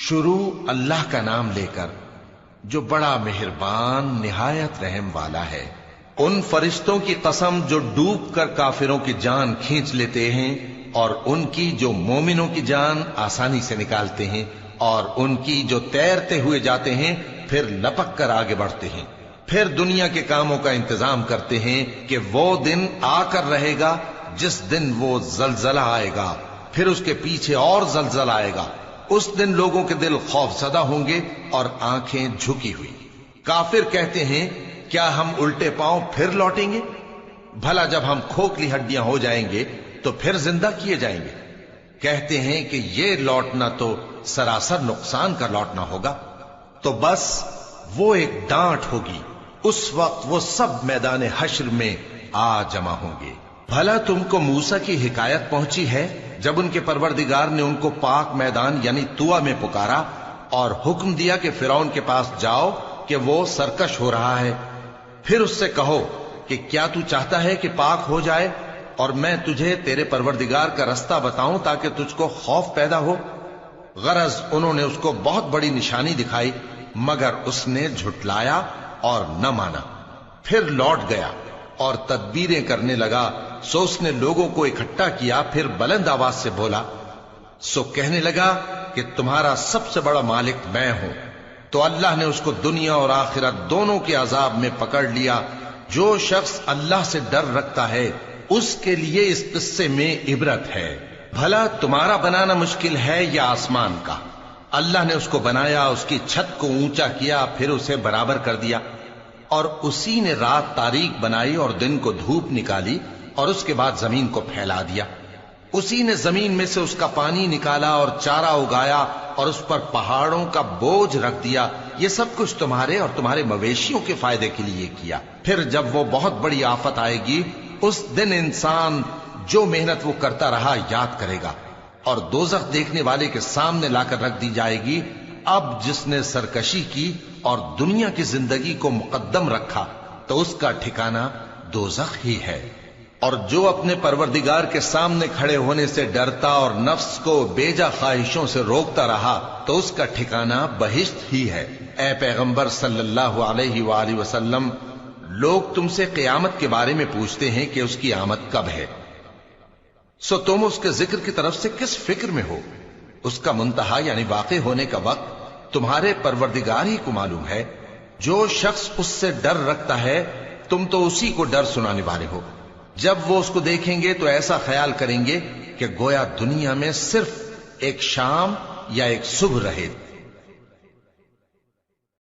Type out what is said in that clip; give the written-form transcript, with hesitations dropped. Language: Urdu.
شروع اللہ کا نام لے کر جو بڑا مہربان نہایت رحم والا ہے۔ ان فرشتوں کی قسم جو ڈوب کر کافروں کی جان کھینچ لیتے ہیں، اور ان کی جو مومنوں کی جان آسانی سے نکالتے ہیں، اور ان کی جو تیرتے ہوئے جاتے ہیں پھر لپک کر آگے بڑھتے ہیں، پھر دنیا کے کاموں کا انتظام کرتے ہیں کہ وہ دن آ کر رہے گا جس دن وہ زلزلہ آئے گا، پھر اس کے پیچھے اور زلزلہ آئے گا۔ اس دن لوگوں کے دل خوف زدہ ہوں گے اور آنکھیں جھکی ہوئی۔ کافر کہتے ہیں کیا ہم الٹے پاؤں پھر لوٹیں گے؟ بھلا جب ہم کھوکھلی ہڈیاں ہو جائیں گے تو پھر زندہ کیے جائیں گے؟ کہتے ہیں کہ یہ لوٹنا تو سراسر نقصان کا لوٹنا ہوگا۔ تو بس وہ ایک ڈانٹ ہوگی، اس وقت وہ سب میدان حشر میں آ جمع ہوں گے۔ بھلا تم کو موسیٰ کی حکایت پہنچی ہے جب ان کے پروردگار نے ان کو پاک میدان یعنی طوٰ میں پکارا اور حکم دیا کہ فرعون کے پاس جاؤ کہ وہ سرکش ہو رہا ہے، پھر اس سے کہو کہ کیا تو چاہتا ہے کہ پاک ہو جائے اور میں تجھے تیرے پروردگار کا رستہ بتاؤں تاکہ تجھ کو خوف پیدا ہو؟ غرض انہوں نے اس کو بہت بڑی نشانی دکھائی مگر اس نے جھٹلایا اور نہ مانا، پھر لوٹ گیا اور تدبیریں کرنے لگا۔ سو اس نے لوگوں کو اکٹھا کیا، پھر بلند آواز سے بولا، سو کہنے لگا کہ تمہارا سب سے بڑا مالک میں ہوں۔ تو اللہ نے اس کو دنیا اور آخرت دونوں کے عذاب میں پکڑ لیا۔ جو شخص اللہ سے ڈر رکھتا ہے اس کے لیے اس قصے میں عبرت ہے۔ بھلا تمہارا بنانا مشکل ہے یا آسمان کا؟ اللہ نے اس کو بنایا، اس کی چھت کو اونچا کیا، پھر اسے برابر کر دیا، اور اسی نے رات تاریک بنائی اور دن کو دھوپ نکالی، اور اس کے بعد زمین کو پھیلا دیا۔ اسی نے زمین میں سے اس کا پانی نکالا اور چارہ اگایا اور اس پر پہاڑوں کا بوجھ رکھ دیا۔ یہ سب کچھ تمہارے اور تمہارے مویشیوں کے فائدے کے لیے کیا۔ پھر جب وہ بہت بڑی آفت آئے گی اس دن انسان جو محنت وہ کرتا رہا یاد کرے گا، اور دوزخ دیکھنے والے کے سامنے لا کر رکھ دی جائے گی۔ اب جس نے سرکشی کی اور دنیا کی زندگی کو مقدم رکھا تو اس کا ٹھکانہ دوزخ ہی ہے۔ اور جو اپنے پروردگار کے سامنے کھڑے ہونے سے ڈرتا اور نفس کو بیجا خواہشوں سے روکتا رہا تو اس کا ٹھکانہ بہشت ہی ہے۔ اے پیغمبر صلی اللہ علیہ وآلہ وسلم، لوگ تم سے قیامت کے بارے میں پوچھتے ہیں کہ اس کی آمد کب ہے، سو تم اس کے ذکر کی طرف سے کس فکر میں ہو؟ اس کا منتہا یعنی واقع ہونے کا وقت تمہارے پروردگار ہی کو معلوم ہے۔ جو شخص اس سے ڈر رکھتا ہے تم تو اسی کو ڈر سنانے والے ہو۔ جب وہ اس کو دیکھیں گے تو ایسا خیال کریں گے کہ گویا دنیا میں صرف ایک شام یا ایک صبح رہے۔